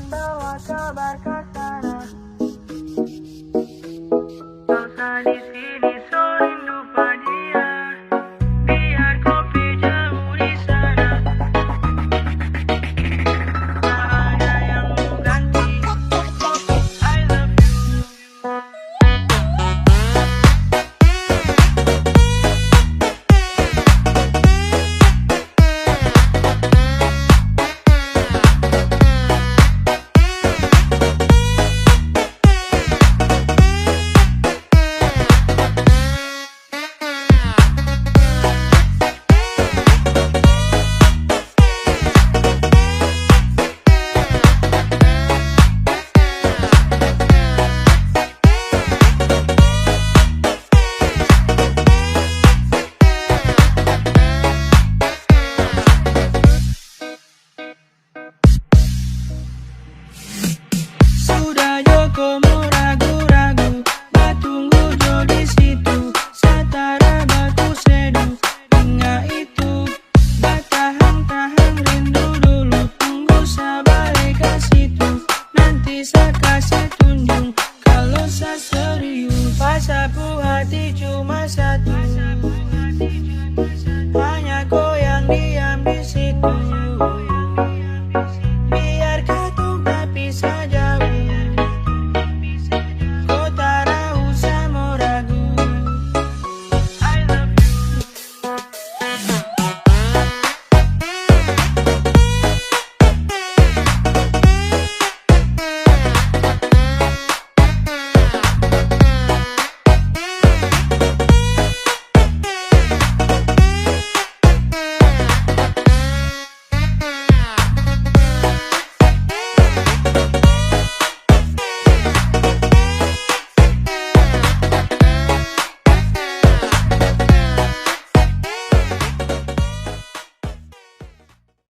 bawa kabar ke sana. Dosa di sini so rindu dia. Biar kopi jauh di sana. Tak ada yang mau ganti. I love you. Sudah Joko mau ragu-ragu, batunggu jo di situ, satara batu seduh, bunga itu, tahan rindu dulu, tunggu sabalik ke situ, nanti saya kasih tunjuk, kalau saya serius, pasapu hati cuma satu, hanya kau yang diam di situ.